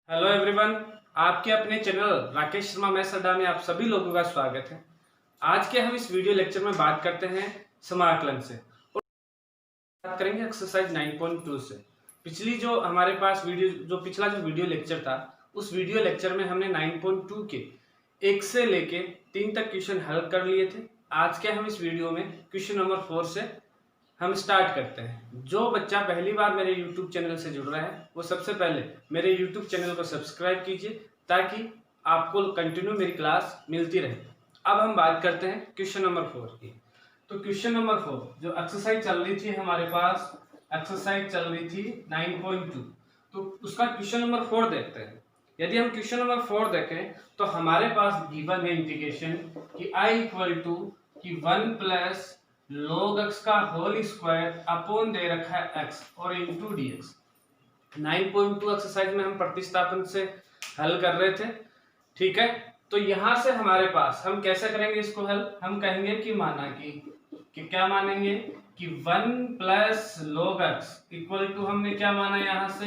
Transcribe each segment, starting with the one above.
Hello everyone, आपके अपने channel Rakesh Sharma maths अड्डा में आप सभी लोगों का स्वागत है। आज के हम इस वीडियो लेक्चर में बात करते हैं समाकलन से और बात करेंगे एक्सरसाइज 9.2 से। पिछला जो वीडियो लेक्चर था, उस वीडियो लेक्चर में हमने 9.2 के 1 से लेके 3 तक क्वेश्चन हल कर लिए थे। आज के हम इस वीडियो में क्वेश्चन नंबर 4 से हम स्टार्ट करते हैं। जो बच्चा पहली बार मेरे YouTube चैनल से जुड़ रहा है वो सबसे पहले मेरे YouTube चैनल को सब्सक्राइब कीजिए ताकि आपको कंटिन्यू मेरी क्लास मिलती रहे। अब हम बात करते हैं क्वेश्चन नंबर 4 की। तो क्वेश्चन नंबर 4 जो एक्सरसाइज चल रही थी हमारे पास, एक्सरसाइज चल रही थी 9.2, तो उसका क्वेश्चन नंबर 4 देखते हैं। यदि हम क्वेश्चन नंबर 4 देखें तो हमारे पास गिवन है इंटीग्रेशन कि i इक्वल टू कि 1 प्लस log x का होल स्क्वायर अपॉन दे रखा है x और इंटू डी एक्स। 9.2 एक्सरसाइज में हम प्रतिस्थापन से हल कर रहे थे, ठीक है। तो यहां से हमारे पास हम कैसे करेंगे इसको हल, हम कहेंगे कि माना कि क्या मानेंगे कि 1 plus log x equal to हमने क्या माना यहाँ से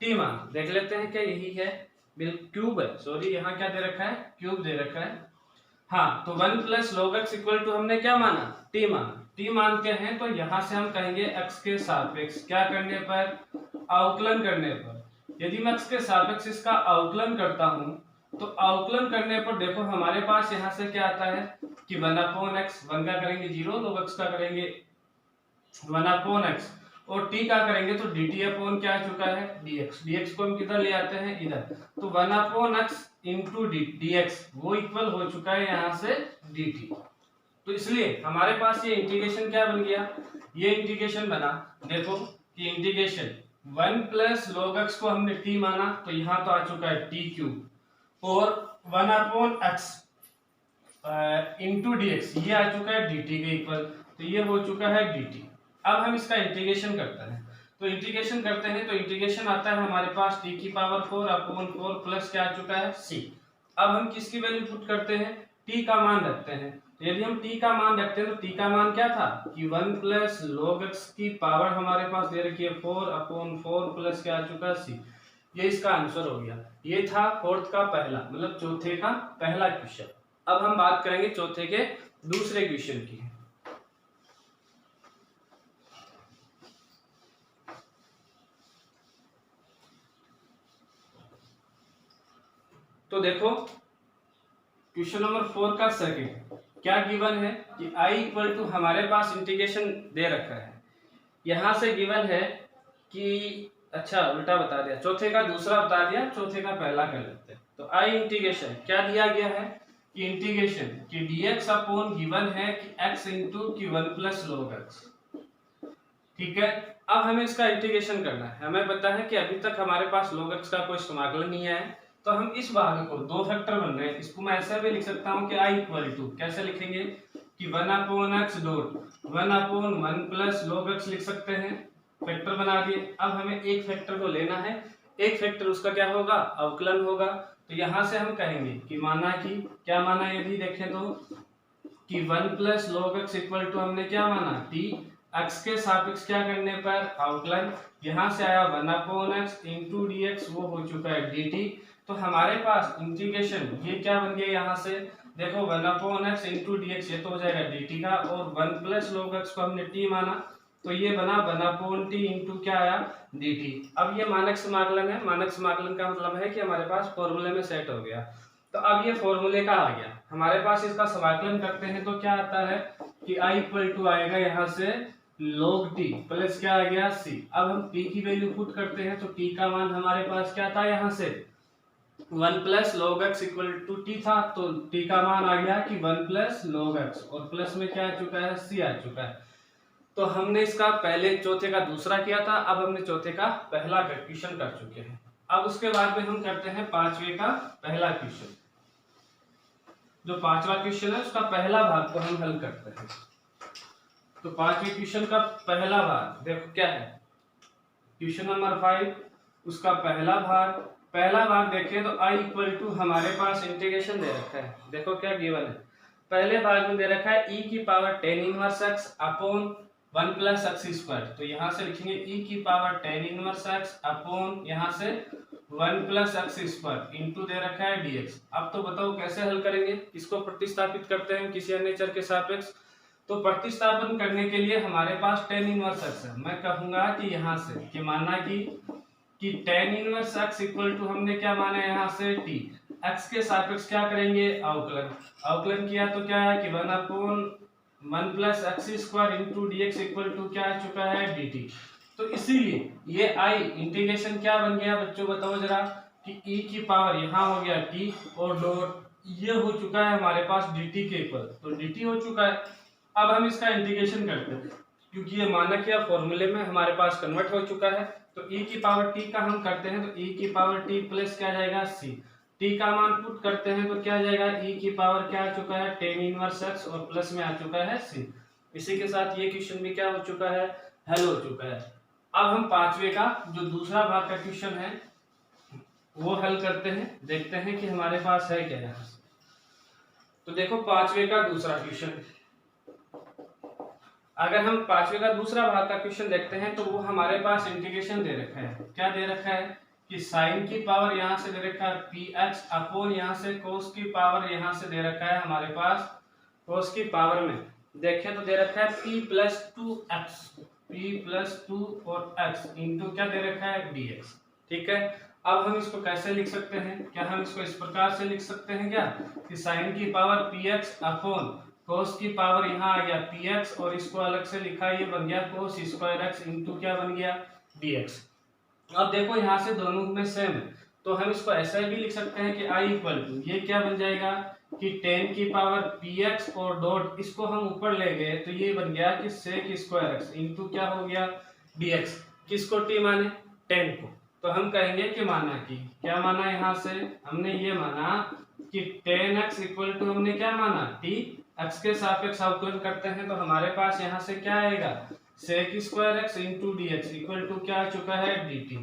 t मान देख लेते हैं क्या यही है, क्यूब है, सॉरी यहाँ क्या दे रखा है, क्यूब दे रखा है। हाँ, तो 1 plus log x equal to हमने क्या माना, t माना। t मानते हैं तो यहां से हम कहेंगे x के सापेक्ष क्या करने पर, अवकलन करने पर। यदि मैं x के सापेक्ष इसका अवकलन करता हूं तो अवकलन करने पर देखो हमारे पास यहां से क्या आता है कि 1/x, 1 का करेंगे 0, log x का करेंगे 1/x और t का करेंगे तो dt अपॉन क्या आ चुका है dx। dx को हम किधर ले आते हैं, इधर, तो 1/x इंटू dx वो इक्वल हो चुका है यहाँ से dt। तो इसलिए हमारे पास ये इंटीग्रेशन क्या बन गया, ये इंटीग्रेशन बना, देखो कि इंटीग्रेशन 1 प्लस log x को हमने t माना तो यहाँ तो आ चुका है t क्यूब और 1/x इंटू dx ये आ चुका है dt के इक्वल, तो ये हो चुका है dt। अब हम इसका इंटीग्रेशन करते हैं, तो इंटीग्रेशन करते हैं तो इंटीग्रेशन आता है हमारे पास t की पावर 4 अपॉन 4 प्लस क्या आ चुका है c। अब हम किसकी वैल्यू पुट करते हैं, t का मान रखते हैं। तो यदि हम t का मान रखते हैं तो t का मान क्या था कि 1 प्लस log x की पावर हमारे पास दे रखी है 4 अपॉन 4 प्लस क्या आ चुका है c। ये इसका आंसर हो गया। ये था फोर्थ का पहला, मतलब चौथे का पहला क्वेश्चन। अब हम बात करेंगे चौथे के दूसरे क्वेश्चन की। तो देखो क्वेश्चन नंबर 4 का सेकंड क्या गिवन है कि i इक्वल टू हमारे पास इंटीग्रेशन दे रखा है, यहां से गिवन है कि अच्छा उल्टा बता दिया, चौथे का दूसरा बता दिया, चौथे का पहला कर लेते हैं। तो i इंटीग्रेशन क्या दिया गया है कि इंटीग्रेशन कि dx अपॉन गिवन है कि x इंटू कि 1 प्लस log x, ठीक है। अब हमें इसका इंटीग्रेशन करना है, हमें पता है कि अभी तक हमारे पास log x का कोई समाकलन नहीं है, तो हम इस भाग को दो फैक्टर बन रहे हैं, इसको मैं ऐसे भी लिख सकता हूं कि i इक्वल टू कैसे लिखेंगे कि 1/x dot 1/1 plus log x लिख सकते हैं, फैक्टर बना दिए। अब हमें एक फैक्टर को लेना है, एक फैक्टर उसका क्या होगा, अवकलन होगा। तो यहां से हम कहेंगे कि माना कि क्या माना, यदि देखें तो कि 1 plus log x equal to हमने क्या माना t, x के सापेक्ष क्या करने पर अवकलन, यहां से आया 1/x इंटू dx वो हो चुका है dt। तो हमारे पास इंटीग्रेशन ये क्या बन गया, यहाँ से देखो 1/x इंटू dx ये तो हो जाएगा dt का, और 1 प्लस log x को हमने t माना तो ये बना 1/t इंटू क्या आया dt। अब ये मानक समाकलन है, मानक समाकलन का मतलब है कि हमारे पास फॉर्मूले में सेट हो गया। तो अब ये फॉर्मूले का आ गया हमारे पास, इसका समाकलन करते हैं तो क्या आता है कि i इक्वल टू आएगा यहाँ से log t प्लस क्या आ गया c। अब हम t की वैल्यू पुट करते हैं तो t का मान हमारे पास क्या था, यहाँ से 1 plus log x equal to t था, तो t का मान आ गया कि 1 प्लस log x और प्लस में क्या आ चुका है c आ चुका है। तो हमने इसका पहले चौथे का दूसरा किया था, अब हमने चौथे का पहला क्वेश्चन कर चुके हैं। अब उसके बाद में हम करते हैं पांचवे का पहला क्वेश्चन। जो पांचवा क्वेश्चन है उसका पहला भाग को हम हल करते हैं। तो पांचवे क्वेश्चन का पहला भाग देखो क्या है, क्वेश्चन नंबर 5 उसका पहला भाग देखें तो i इक्वल टू हमारे पास इंटीग्रेशन दे रखा है, देखो क्या गिवन है। पहले भाग में दे रखा है e की power tan inverse x upon one plus x square, तो यहाँ से लिखेंगे ई की power tan inverse x upon यहाँ से one plus x square into दे रखा है dx। अब तो बताओ कैसे हल करेंगे, इसको प्रतिस्थापित करते हैं किसी अन्य चर के सापेक्ष। तो प्रतिस्थापन करने के लिए हमारे पास टेन इनवर्स एक्स है, मैं कहूंगा कि यहाँ से कि माना कि ten inverse x equal to हमने क्या माना है यहाँ से t, x के सापेक्ष क्या करेंगे अवकलन, अवकलन किया तो क्या है कि one upon one plus x square into d x equal to क्या आ चुका है dt। तो इसीलिए ये आई इंटीग्रेशन क्या बन गया बच्चों बताओ जरा, कि e की पावर यहाँ हो गया t और डॉट ये हो चुका है हमारे पास dt के इक्वल, तो dt हो चुका है। अब हम इसका इंटीग्रेशन करते हैं क्योंकि ये मानक या फॉर्मूले में हमारे पास कन्वर्ट हो चुका है, तो e की पावर t का हम करते हैं तो e की पावर t प्लस क्या जाएगा c, t का मान पुट करते हैं तो क्या जाएगा e की पावर क्या आ चुका है टेन इनवर्स x और प्लस में आ चुका है c। इसी के साथ ये क्वेश्चन भी क्या हो चुका है हल हो चुका है। अब हम पांचवे का जो दूसरा भाग का क्वेश्चन है वो हल करते हैं, देखते हैं कि हमारे पास है क्या यहाँ से। तो देखो पांचवे का दूसरा क्वेश्चन, अगर हम पांचवे का दूसरा भाग का क्वेश्चन देखते हैं तो वो हमारे पास इंटीग्रेशन दे रखा है, क्या दे रखा है कि साइन की पावर यहाँ से दे रखा है px अपॉन यहाँ से कोस की पावर यहाँ से दे रखा है हमारे पास कोस की पावर में देखें तो दे रखा है p प्लस टू और x इंटू क्या दे रखा है dx। ठीक है, अब हम इसको कैसे लिख सकते हैं, क्या हम इसको इस प्रकार से लिख सकते हैं क्या कि साइन की पावर px अपॉन कोस की पावर यहाँ आ गया px और इसको अलग से लिखा ये बन गया कोस स्क्वायर x इंटू क्या बन गया dx। अब देखो यहाँ से दोनों में सेम है तो हम इसको ऐसा भी लिख सकते हैं कि i इक्वल टू ये क्या बन जाएगा कि टेन की पावर px और डॉट इसको हम ऊपर ले गए तो ये बन गया कि sec स्क्वायर x इंटू क्या हो गया dx, किसको t माने टेन को, तो हम कहेंगे कि माना कि क्या माना यहाँ से हमने ये माना कि टेन एक्स इक्वल टू हमने क्या माना t, x के सापेक्ष अवकलन करते हैं तो हमारे पास यहाँ से क्या आएगा sec square x into dx equal to क्या आ चुका है dt।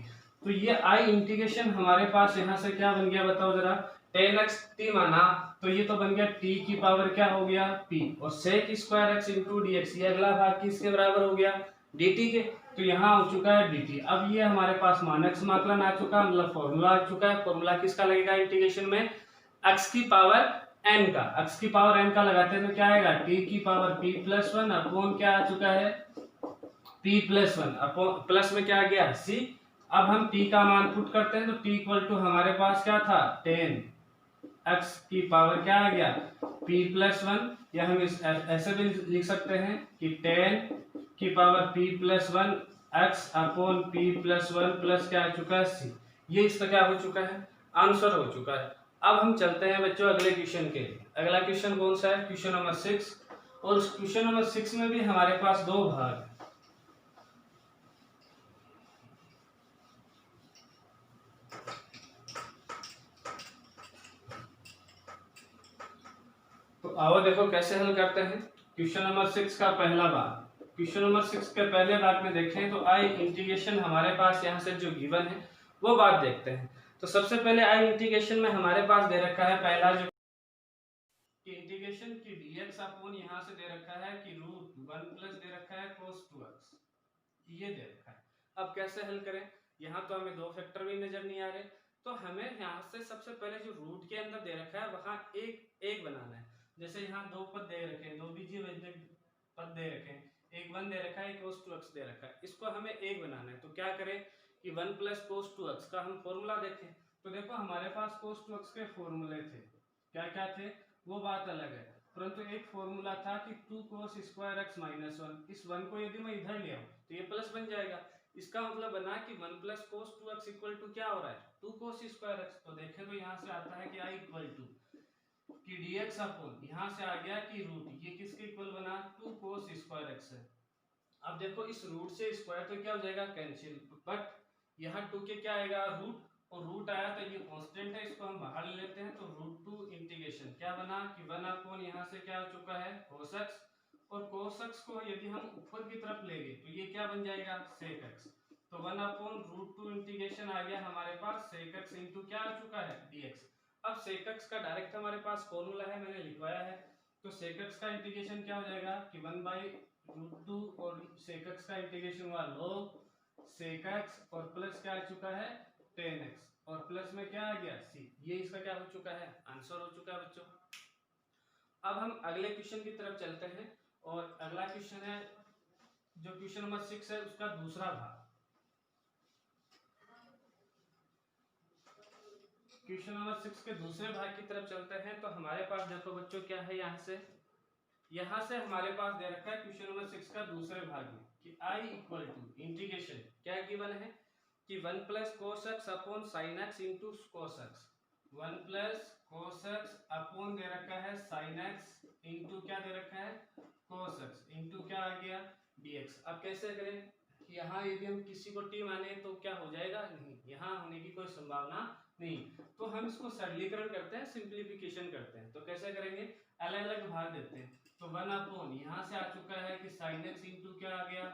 तो ये आई इंटीग्रेशन हमारे पास यहाँ से क्या बन गया बताओ जरा, टेन एक्स t माना तो ये तो बन गया t की पावर क्या हो गया p और sec square x into dx ये अगला भाग किसके बराबर हो गया dt के, तो यहाँ हो चुका है dt। अब ये हमारे पास मानक समाकलन आ चुका मतलब फॉर्मूला आ चुका है, फॉर्मूला किसका लगेगा इंटीग्रेशन में x की पावर n का, x की पावर n का लगाते हैं तो क्या आएगा t की power p plus one upon क्या आ चुका है p plus one upon plus में क्या आ गया c। अब हम t का मान पुट करते हैं तो t इक्वल टू हमारे पास क्या था टेन x की पावर क्या आ गया p प्लस वन, या हम इस ऐसे भी लिख सकते हैं कि टेन की power p plus one x upon p plus one plus क्या आ चुका है c। ये इसका क्या हो चुका है आंसर हो चुका है। अब हम चलते हैं बच्चों अगले क्वेश्चन के लिए। अगला क्वेश्चन कौन सा है क्वेश्चन नंबर 6, और उस क्वेश्चन नंबर 6 में भी हमारे पास दो भाग है। तो आओ देखो कैसे हल करते हैं क्वेश्चन नंबर 6 का पहला भाग। क्वेश्चन नंबर 6 के पहले भाग में देखें तो आई इंटीग्रेशन हमारे पास यहाँ से जो गिवन है वो बात देखते हैं। तो सबसे पहले आई इंटीग्रेशन में हमारे पास दे रखा है पहला जो कि इंटीग्रेशन की dx अपॉन यहाँ से दे रखा है कि रूट वन प्लस दे रखा है cos 2x, ये दे रखा है। अब कैसे हल करें, यहाँ तो हमें दो फैक्टर भी नजर नहीं आ रहे, तो हमें यहाँ से सबसे पहले जो रूट के अंदर दे रखा है वहां एक बनाना है। जैसे यहाँ दो पद दे रखे हैं, दो बीजीय व्यंजक पद दे रखे हैं, एक वन दे रखा है एक cos 2x दे रखा है, इसको हमें एक बनाना है। तो क्या करें कि वन प्लस cos 2x का हम फॉर्मूला देखें तो देखो हमारे पास cos 2x के फॉर्मूले थे, क्या क्या थे वो बात अलग है, परंतु एक फॉर्मूला था कि 2 cos square x minus one, इस वन को यदि मैं इधर ले आऊं तो ये प्लस बन जाएगा। इसका मतलब बना कि 1 plus cos 2x equal to क्या हो रहा है 2 cos स्क्वायर x। तो देखें तो यहाँ से आता है कि i इक्वल टू कि dx अपॉन यहाँ से आ गया कि रूट, ये किसके इक्वल बना 2 cos स्क्वायर x है। अब देखो इस रूट से स्क्वायर तो क्या हो जाएगा कैंसिल, बट यहाँ 2 के क्या आएगा रूट, और रूट आया तो ये कांस्टेंट है इसको हम बाहर ले लेते हैं तो रूट 2 इंटीग्रेशन क्या बना कि 1 अपॉन यहाँ से क्या हो चुका है cos x, और cos x को यदि हम ऊपर की तरफ लेंगे तो ये क्या बन जाएगा sec x। तो 1 अपॉन रूट 2 इंटीग्रेशन आ गया हमारे पास sec x इंटू क्या आ चुका है dx। अब sec x का डायरेक्ट हमारे पास फॉर्मूला है मैंने लिखवाया है, तो sec x का इंटीग्रेशन क्या हो जाएगा कि 1 बाई √2 और sec x का इंटीग्रेशन हुआ log sec x और प्लस क्या आ चुका है 10x और प्लस में क्या आ गया c। ये इसका क्या हो चुका है आंसर हो चुका है बच्चों। अब हम अगले क्वेश्चन की तरफ चलते हैं और अगला क्वेश्चन है जो क्वेश्चन नंबर 6 है उसका दूसरा भाग। क्वेश्चन नंबर 6 के दूसरे भाग की तरफ चलते हैं तो हमारे पास देखो बच्चों क्या है यहाँ से हमारे पास दे रखा है क्वेश्चन नंबर 6 का दूसरे भाग में कि I इक्वल टू इंटीग्रेशन क्या गिवन है कि 1 plus cos x upon sine x into cos x. 1 plus cos x upon दे रखा है साइन एक्स इंटू क्या दे रखा है कोस एक्स इंटू क्या आ गया dx। अब कैसे करें कि यहाँ यदि हम किसी को टी माने तो क्या हो जाएगा नहीं, यहाँ होने की कोई संभावना नहीं, तो हम इसको सरलीकरण करते हैं सिंप्लीफिकेशन करते हैं। तो कैसे करेंगे अलग अलग भाग देते हैं। तो 1 अपॉन यहाँ से आ चुका है कि साइन एक्स इंटू क्या आ गया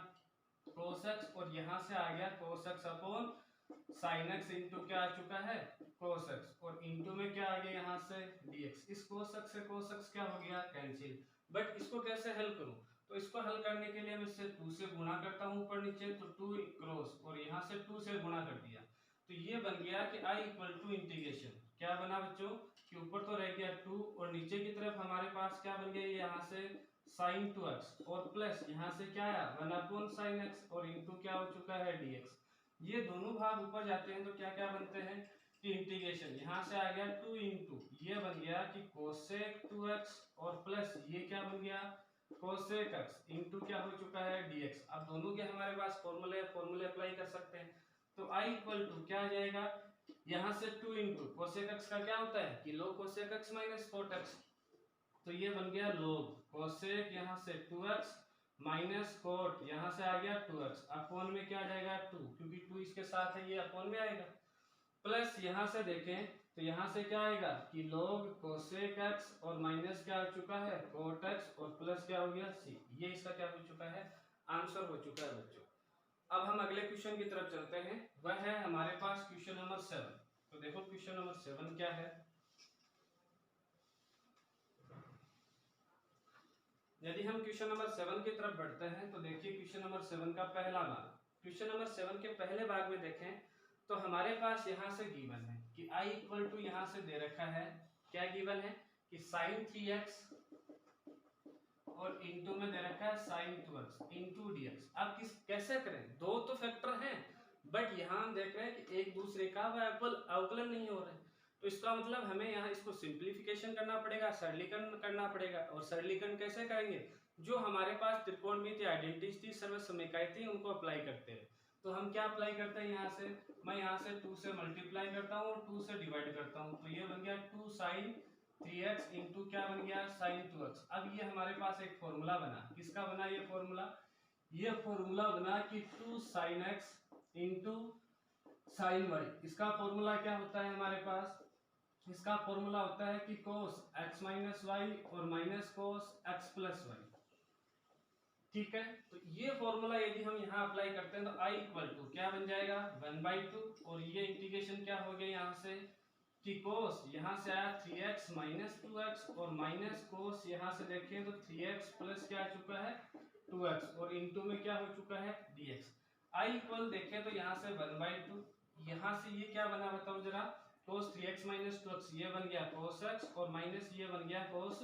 कोस एक्स और यहाँ से आ गया कोस x upon sine x into क्या आ चुका है कोस एक्स और इंटू में क्या आ गया यहाँ से dx। इस कोस एक्स से कोस एक्स क्या हो गया कैंसिल। बट इसको कैसे हल करूं तो इसको हल करने के लिए मैं इससे 2 से गुणा करता हूं ऊपर नीचे तो 2 क्रॉस और यहाँ से 2 से गुणा कर दिया तो ये बन गया कि I इक्वल टू इंटीग्रेशन क्या बना बच्चों कि ऊपर तो रह गया 2 और नीचे की तरफ हमारे पास क्या बन गया यहाँ से साइन 2x और प्लस यहाँ से क्या आया 1 अपॉन साइन एक्स और इंटू क्या हो चुका है dx। ये दोनों भाग ऊपर जाते हैं तो क्या क्या बनते हैं कि इंटीग्रेशन यहाँ से आ गया 2 इंटू ये बन गया कि कोसेक 2x और प्लस ये क्या बन गया कोसेक x इंटू क्या हो चुका है dx। अब दोनों के हमारे पास फॉर्मूले अप्लाई कर सकते हैं तो I इक्वल टू क्या आ जाएगा यहाँ से 2 इंटू कोसेक x का क्या होता है कि log cosec x minus cot x तो ये बन गया log कोसेक यहाँ से 2x माइनस कोट यहाँ से आ गया 2x अपॉन में क्या आ जाएगा 2 क्योंकि 2 इसके साथ है ये अपॉन में आएगा प्लस यहाँ से देखें तो यहाँ से क्या आएगा कि log कोसेक x और माइनस क्या आ चुका है कोट x और प्लस क्या हो गया c। ये इसका क्या हो चुका है आंसर हो चुका है बच्चों। अब हम अगले क्वेश्चन की तरफ चलते हैं वह है हमारे पास क्वेश्चन नंबर 7। तो देखो क्वेश्चन नंबर 7 क्या है। यदि हम क्वेश्चन नंबर 7 की तरफ बढ़ते हैं तो देखिए क्वेश्चन नंबर 7 का पहला भाग। क्वेश्चन नंबर 7 के पहले भाग में देखें तो हमारे पास यहाँ से गिवन है कि I इक्वल टू यहाँ से दे रखा है क्या गिवन है कि साइन 3x और इंटू में दे रखा है साइन 2x इंटू dx। अब कैसे करें दो तो फैक्टर हैं बट यहाँ हम देख रहे हैं कि एक दूसरे का अवकलन नहीं हो रहा है तो इसका मतलब हमें यहाँ इसको सिंप्लीफिकेशन करना पड़ेगा सरलीकरण करना पड़ेगा। और सरलीकरण कैसे करेंगे जो हमारे पास त्रिकोणमिति आइडेंटिटी थी सर्वसमीकाई थी उनको अप्लाई करते हैं। तो हम क्या अप्लाई करते हैं यहाँ से मैं यहाँ से 2 से मल्टीप्लाई करता हूँ और 2 से डिवाइड करता हूँ तो ये बन गया 2 साइन 3x इंटू क्या बन गया साइन 2x। अब ये हमारे पास एक फॉर्मूला बना किसका बना ये फॉर्मूला बना कि 2 sine x into sine y। इसका फॉर्मूला क्या होता है हमारे पास इसका फॉर्मूला होता है कि cos x माइनस वाई और minus cos x plus y. ठीक है तो ये फॉर्मूला यदि हम यहाँ अप्लाई करते हैं तो I इक्वल टू क्या बन जाएगा 1/2 और ये इंटीग्रेशन क्या हो गया यहाँ से कि cos यहाँ से आया 3x माइनस 2x और माइनस cos यहाँ से देखें तो 3x प्लस क्या आ चुका है 2x और इंटू में क्या हो चुका है dx। I इक्वल देखें तो यहाँ से 1/2 यहाँ से ये क्या बना बताओ जरा cos 3x माइनस 2x ये बन गया cos x और माइनस ये बन गया cos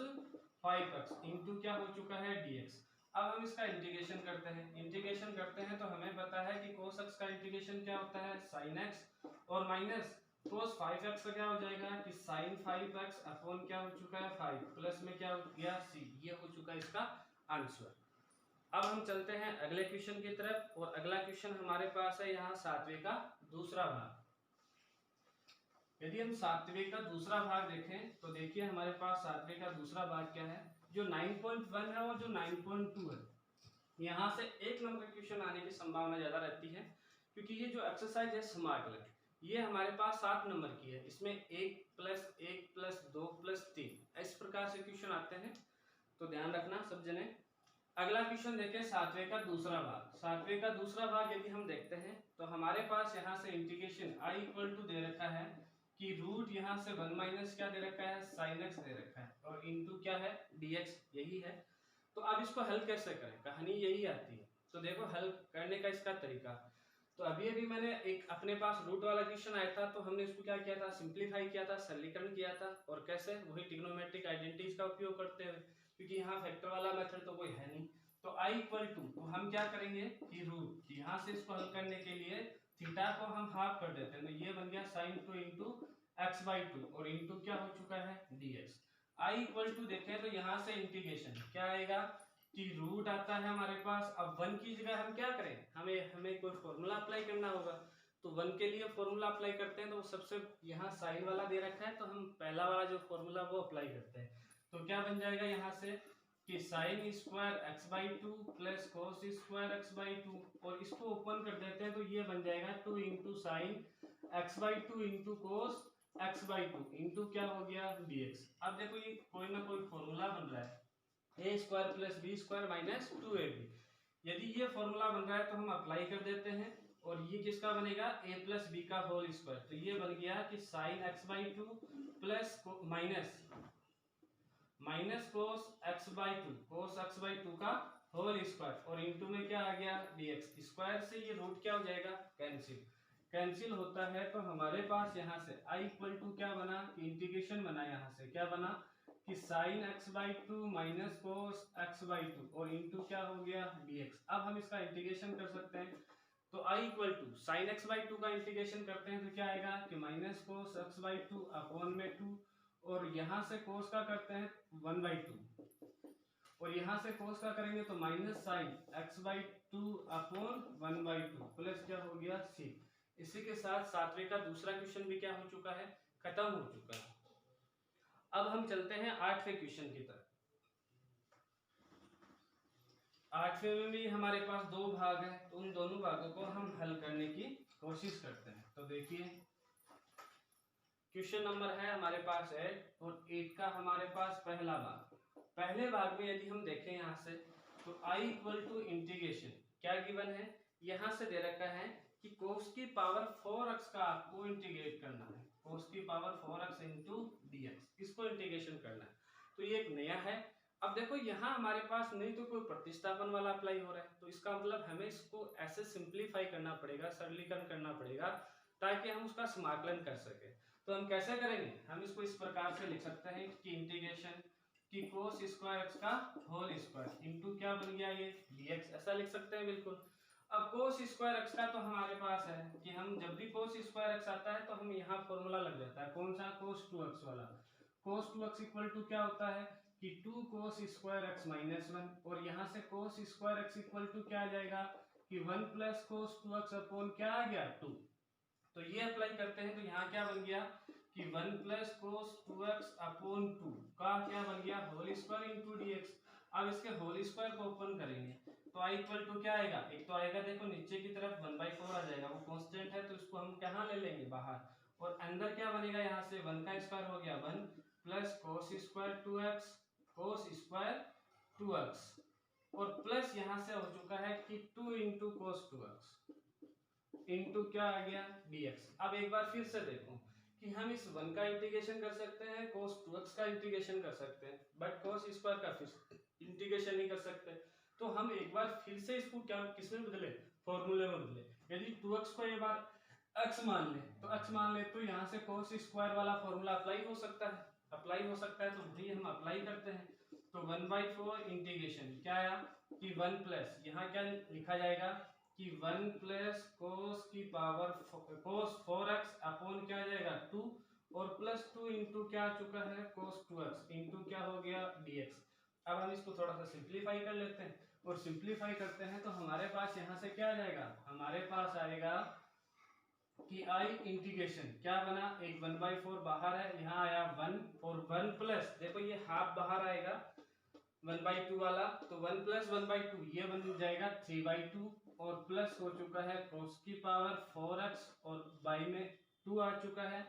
5x इंटू क्या हो चुका है dx। अब हम इसका इंटीग्रेशन करते हैं तो हमें पता है कि cos x का इंटीग्रेशन क्या होता है sin x और माइनस cos 5x का क्या हो जाएगा कि sin 5x अपॉन क्या हो चुका है 5 प्लस में क्या हो गया c। ये हो चुका है इसका आंसर। अब हम चलते हैं अगले क्वेश्चन की तरफ और अगला क्वेश्चन हमारे पास है यहाँ 7वें का दूसरा भाग। यदि हम 7वें का दूसरा भाग देखें तो देखिए हमारे पास 7वें का दूसरा भाग क्या है जो 9.1 है और जो 9.2 है। यहाँ से 1 नंबर का क्वेश्चन आने की संभावना ज्यादा रहती है क्योंकि ये जो एक्सरसाइज है समाकलन ये हमारे पास 7 नंबर की है। इसमें 1 प्लस 1 प्लस 2 प्लस 3 इस प्रकार से क्वेश्चन आते हैं तो ध्यान रखना सब जने। अगला क्वेश्चन देखें 7वें का दूसरा भाग। 7वें का दूसरा भाग यदि हम देखते हैं तो हमारे पास यहाँ से इंटीग्रेशन I इक्वल टू दे रखा है कि रूट यहाँ से 1 माइनस क्या दे रखा है साइन x दे रखा है और इंटू क्या है dx यही है। तो अब इसको हल कैसे करें, कहानी यही आती है। तो देखो हल करने का इसका तरीका, तो अभी अभी मैंने एक अपने पास रूट वाला क्वेश्चन आया था, तो हमने इसको क्या किया था, सिंप्लीफाई किया था, सरलीकरण किया था। और कैसे, वही ट्रिग्नोमेट्रिक आइडेंटिटीज का उपयोग करते हुए, क्योंकि यहाँ फैक्टर वाला मेथड तो कोई है नहीं। तो आई इक्वल टू, तो हम क्या करेंगे कि रूट, यहाँ से इसको हल करने के लिए थीटा को हम हाफ कर देते हैं, तो ये बन गया साइन 2 इंटू एक्स बाई 2 और इंटू क्या हो चुका है dx। आई इक्वल टू देखें तो यहाँ से इंटीग्रेशन क्या आएगा कि रूट आता है हमारे पास। अब 1 की जगह हम क्या करें, हमें कोई फॉर्मूला अप्लाई करना होगा, तो 1 के लिए फॉर्मूला अप्लाई करते हैं। तो सबसे यहाँ साइन वाला दे रखा है, तो हम पहला वाला जो फॉर्मूला वो अप्लाई करते हैं। तो क्या बन जाएगा यहाँ से कि sine square x by 2 plus cos square x by 2, और इसको ओपन कर देते हैं तो ये बन जाएगा 2 into sine x by 2 into cos x by 2 into क्या हो गया dx। अब देखो ये कोई ना कोई फॉर्मूला बन रहा है, a square plus b square minus 2ab। यदि ये फॉर्मूला बन रहा है तो हम अप्लाई कर देते हैं, और ये किसका बनेगा, a प्लस बी का होल स्क्वायर। तो ये बन गया कि sign x by 2 plus minus cos x by 2, cos x by 2 का होल स्क्वायर, और इंटू में क्या आ गया dx। स्क्वायर से ये रूट क्या हो जाएगा, कैंसिल होता है। तो हमारे पास यहाँ से i इक्वल टू क्या बना कि इंटीग्रेशन बना, यहाँ से क्या बना कि sign x by 2 minus cos x by 2 और इंटू क्या हो गया dx। अब हम इसका इंटीग्रेशन कर सकते हैं, तो i equal to sine x by 2 का इंटीग्रेशन करते हैं तो क्या आएगा कि minus cos x by 2 upon में 2, और यहाँ से कोस का करते हैं 1/2, और यहाँ से कोस का करेंगे तो minus sign x by 2 upon 1/2 plus क्या हो गया c। इसी के साथ सातवें का दूसरा क्वेश्चन भी क्या हो चुका है, खत्म हो चुका है। अब हम चलते हैं आठवें क्वेश्चन की तरफ। आठवें में भी हमारे पास दो भाग है, तो उन दोनों भागों को हम हल करने की कोशिश करते हैं। तो देखिए क्वेश्चन नंबर है हमारे पास 8, और 8 का हमारे पास पहला भाग। पहले भाग में यदि हम देखें यहाँ से, तो i इक्वल टू इंटीग्रेशन क्या गिवन है, यहाँ से दे रखा है कि कोस की पावर 4x का आपको इंटीग्रेट करना है, कोस की पावर 4x इंटू dx, इसको इंटीग्रेशन करना है। तो ये एक नया है। अब देखो यहाँ हमारे पास नहीं तो कोई प्रतिस्थापन वाला अप्लाई हो रहा है, तो इसका मतलब हमें इसको ऐसे सिंप्लीफाई करना पड़ेगा, सरलीकरण करना पड़ेगा, ताकि हम उसका समाकलन कर सके। तो हम कैसे करेंगे, हम इसको इस प्रकार से लिख सकते हैं कि इंटीग्रेशन की कोस स्क्वायर एक्स का होल स्क्वायर इंटू क्या बन गया ये dx, ऐसा लिख सकते हैं बिल्कुल। अब कोस स्क्वायर एक्स का तो हमारे पास है कि हम जब भी कोस स्क्वायर एक्स आता है तो हम यहाँ फॉर्मूला लग जाता है, कौन सा, कोस 2x वाला। कोस 2x इक्वल टू क्या होता है कि 2 कोस स्क्वायर एक्स माइनस 1, और यहाँ से cos square x equal to क्या आ जाएगा कि 1 प्लस कोस 2x अपॉन क्या आ गया 2। तो ये अप्लाई करते हैं, तो यहाँ क्या बन गया कि 1 प्लस कोस 2x अपॉन 2 का क्या बन गया होल स्क्वायर इंटू dx। अब इसके होल स्क्वायर को ओपन करेंगे तो i इक्वल टू क्या आएगा, एक तो आएगा देखो नीचे की तरफ 1/4 आ जाएगा, वो कांस्टेंट है तो इसको हम कहाँ ले लेंगे बाहर, और अंदर क्या बनेगा यहाँ से 1 का स्क्वायर हो गया 1 plus cos square 2x, cos square 2x, और प्लस यहाँ से हो चुका है कि 2 इंटू कोस 2x इंटू क्या आ गया dx। अब एक बार फिर से देखो कि हम इस 1 का इंटीग्रेशन कर सकते हैं, cos 2x का इंटीग्रेशन कर सकते हैं, बट cos स्क्वायर का फिर इंटीग्रेशन नहीं कर सकते। तो हम एक बार फिर से इसको क्या किसमें बदले, फॉर्मूले में बदले। यदि 2x को एक बार x मान ले तो यहाँ से cos स्क्वायर वाला फॉर्मूला अप्लाई हो सकता है, तो वही हम अप्लाई करते हैं। तो 1/4 इंटीग्रेशन क्या आया कि 1 प्लस यहाँ क्या लिखा जाएगा कि 1 प्लस कोस की पावर कोस 4x अपॉन क्या आ जाएगा 2, और प्लस 2 इंटू क्या आ चुका है कोस 2x इंटू क्या हो गया dx। अब हम इसको थोड़ा सा सिंप्लीफाई कर लेते हैं, और सिंप्लीफाई करते हैं तो हमारे पास यहाँ से क्या आ जाएगा, हमारे पास आएगा कि i इंटीग्रेशन क्या बना, एक 1/4 बाहर है, यहाँ आया 1, और 1 प्लस देखो ये हाफ बाहर आएगा 1/2 वाला, तो 1 प्लस 1/2 ये बन जाएगा 3/2, और प्लस हो चुका है कोस की पावर 4x और बाई में 2 आ चुका है,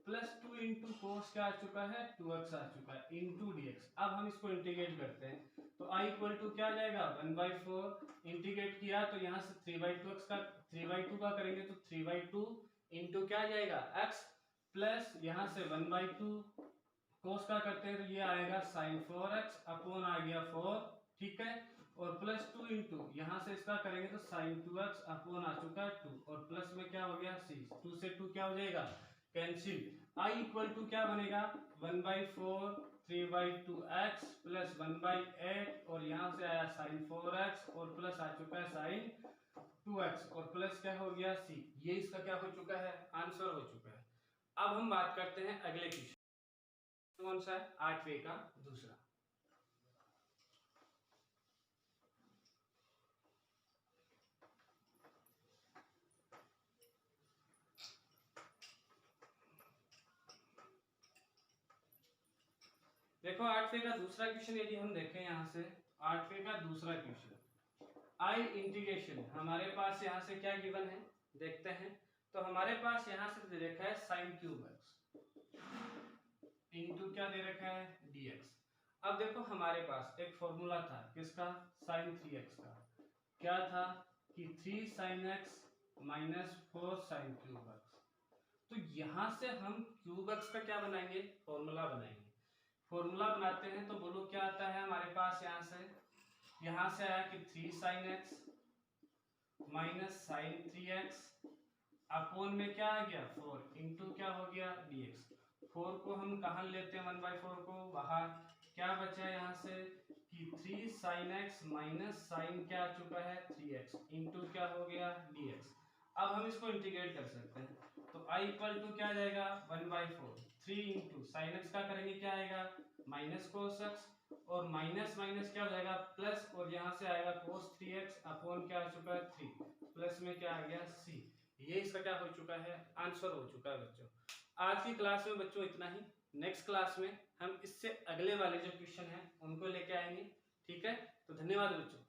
प्लस 2 इंटू कोस क्या आ चुका है 2x आ चुका है इंटू dx। अब हम इसको इंटीग्रेट करते हैं तो i इक्वल टू क्या आ जाएगा 1/4, इंटीग्रेट किया तो यहाँ से 3/2 का करेंगे तो 3/2 इंटू क्या आ जाएगा x, प्लस यहाँ से 1/2 कोस का करते हैं तो ये आएगा साइन 4x अपॉन आ गया 4 ठीक है, और प्लस 2 इंटू यहाँ से इसका करेंगे तो साइन 2x अपॉन आ चुका है 2, और प्लस में क्या हो गया c, 2 से 2 क्या हो जाएगा कैंसिल। i इक्वल टू क्या बनेगा 1/4 3/2x प्लस 1/8, और यहाँ से आया साइन 4x और प्लस आ चुका है साइन 2x और प्लस क्या हो गया c। ये इसका क्या हो चुका है आंसर हो चुका है। अब हम बात करते हैं अगले क्वेश्चन, कौन सा है 8वें का दूसरा। देखो 8वें का दूसरा क्वेश्चन यदि हम देखें यहाँ से 8वें का दूसरा क्वेश्चन आई इंटीग्रेशन, हमारे पास यहाँ से क्या गिवन है देखते हैं। तो हमारे पास यहाँ से दे रखा है साइन क्यूब एक्स इंटू क्या दे रखा है dx। अब देखो हमारे पास एक फॉर्मूला था किसका साइन 3x का, क्या था कि 3 sin x minus 4 sin cube x. तो यहां से हम क्यूब एक्स का क्या बनाएंगे फॉर्मूला बनाएंगे। फॉर्मूला बनाते हैं तो बोलो क्या आता है हमारे पास यहाँ से आया कि 3 sin x minus sine 3x upon में क्या आ गया 4 इंटू क्या हो गया dx। 4 को हम कहाँ लेते हैं 1/4 को बाहर, क्या बचा है यहाँ से कि 3 sin x माइनस साइन क्या आ चुका है 3x इंटू क्या हो गया dx। अब हम इसको इंटीग्रेट कर सकते हैं तो i इक्वल टू क्या आ जाएगा 1/4 3 इंटू साइन एक्स का करेंगे क्या आएगा माइनस कोस एक्स, और माइनस माइनस क्या हो जाएगा प्लस, और यहाँ से आएगा कोस 3x अपॉन क्या आ चुका है 3 प्लस में क्या आ गया c। ये इसका क्या हो चुका है आंसर हो चुका है बच्चों। आज की क्लास में बच्चों इतना ही, नेक्स्ट क्लास में हम इससे अगले वाले जो क्वेश्चन हैं उनको लेके आएंगे। ठीक है, तो धन्यवाद बच्चों।